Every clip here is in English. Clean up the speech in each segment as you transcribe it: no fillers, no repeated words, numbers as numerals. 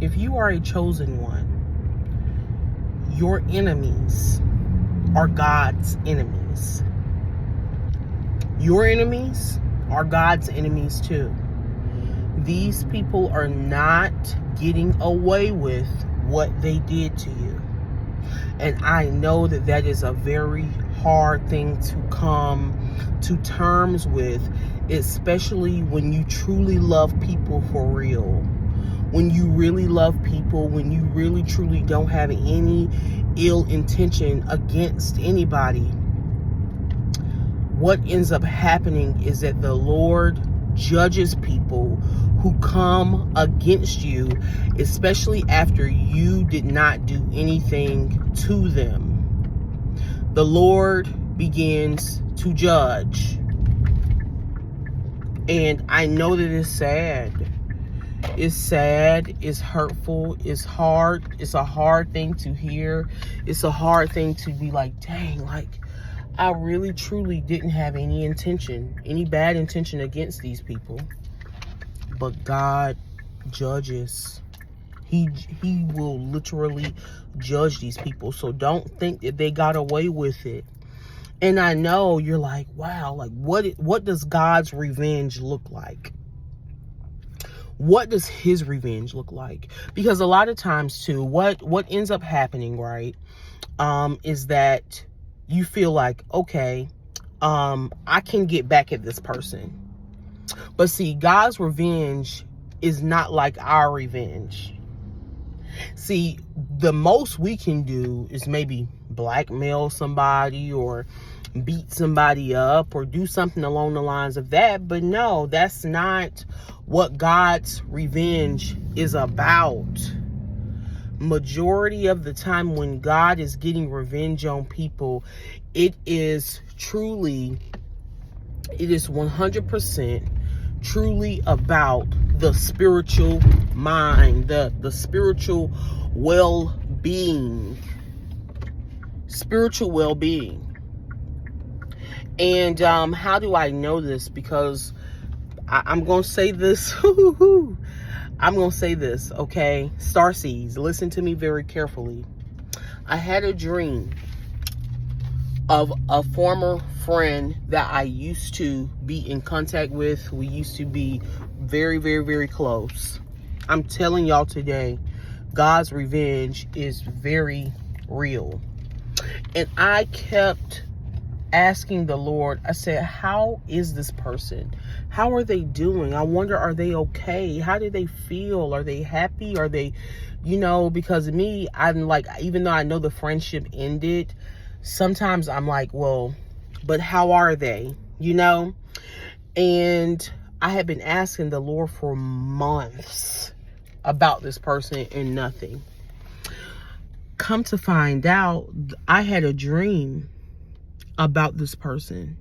if you are a chosen one, your enemies are God's enemies. Your enemies are God's enemies too. These people are not getting away with what they did to you. And I know that that is a very hard thing to come to terms with, especially when you truly love people for real. When you really love people, when you really truly don't have any ill intention against anybody, what ends up happening is that the Lord judges people who come against you, especially after you did not do anything to them. The Lord begins to judge. And I know that it's sad. It's sad, it's hurtful, it's hard. It's a hard thing to hear. It's a hard thing to be like, dang, like, I really truly didn't have any bad intention against these people. But God judges. He will literally judge these people. So don't think that they got away with it. And I know you're like, wow, like what does God's revenge look like? What does his revenge look like? Because a lot of times too, what ends up happening, right, is that you feel like, okay, I can get back at this person. But see, God's revenge is not like our revenge. See, the most we can do is maybe blackmail somebody or beat somebody up or do something along the lines of that. But no, that's not what God's revenge is about. Majority of the time when God is getting revenge on people, it is 100% truly about the spiritual mind, the spiritual well-being. Spiritual well-being. And how do I know this? Because I'm going to say this. I'm going to say this, okay? Starseeds, listen to me very carefully. I had a dream of a former friend that I used to be in contact with. We used to be very, very, very close. I'm telling y'all today, God's revenge is very real. And I kept asking the Lord, I said, how is this person? How are they doing? I wonder, are they okay? How do they feel? Are they happy? Are they, because me, I'm like, even though I know the friendship ended, sometimes I'm like, well, but how are they? And I had been asking the Lord for months about this person and nothing. Come to find out, I had a dream about this person,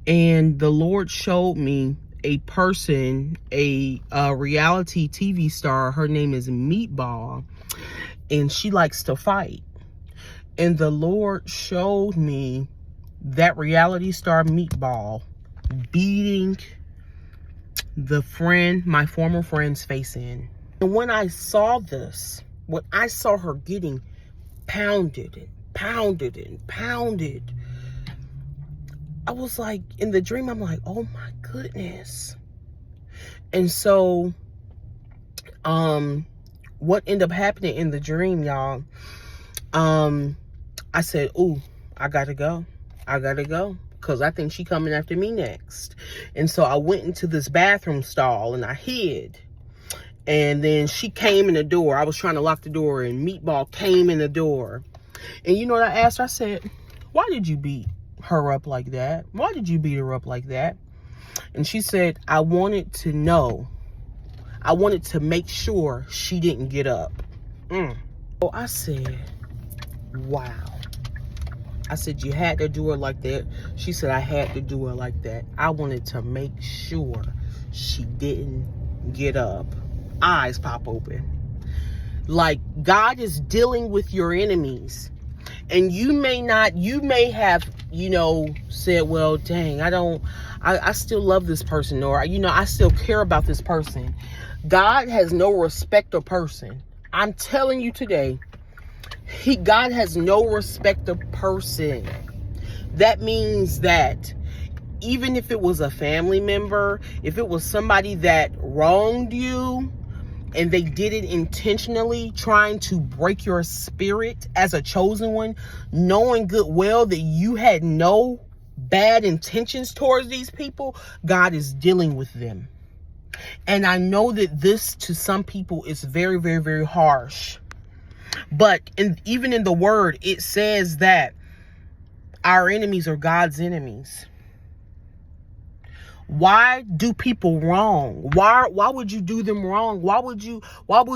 and the Lord showed me a person, a reality TV star. Her name is Meatball, and she likes to fight. And the Lord showed me that reality star Meatball beating my former friend's face in. And when I saw this, when I saw her getting pounded and pounded and pounded, I was like, in the dream, I'm like, oh my goodness. And so, what ended up happening in the dream, y'all, I said, ooh, I gotta go. Because I think she coming after me next. And so I went into this bathroom stall and I hid. And then she came in the door. I was trying to lock the door and Meatball came in the door. And you know what I asked her? I said, why did you beat her up like that? Why did you beat her up like that? And she said, I wanted to know. I wanted to make sure she didn't get up. So I said, wow. I said, you had to do her like that? She said, I had to do her like that. I wanted to make sure she didn't get up. Eyes pop open. Like, God is dealing with your enemies. And you may have, said, well, dang, I still love this person, or, I still care about this person. God has no respect of person. I'm telling you today, God has no respect of person. That means that even if it was a family member, if it was somebody that wronged you and they did it intentionally, trying to break your spirit as a chosen one, knowing good well that you had no bad intentions towards these people, God is dealing with them. And I know that this to some people is very, very, very harsh. But even in the word, it says that our enemies are God's enemies. Why do people wrong? Why would you do them wrong? Why would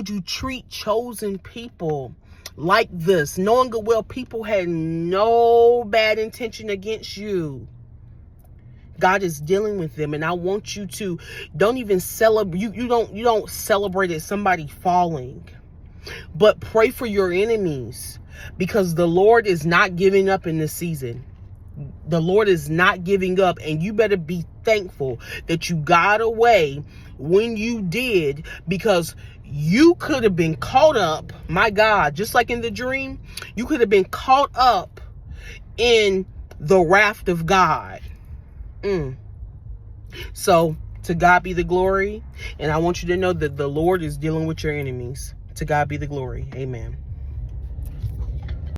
you treat chosen people like this, knowing good well people had no bad intention against you? God is dealing with them, and I want you to don't even celebrate. You don't celebrate at somebody falling, but pray for your enemies, because the Lord is not giving up in this season. The Lord is not giving up, and you better be thankful that you got away when you did, because you could have been caught up, my God, just like in the dream, you could have been caught up in the wrath of God. So to God be the glory, and I want you to know that the Lord is dealing with your enemies. To God be the glory. Amen.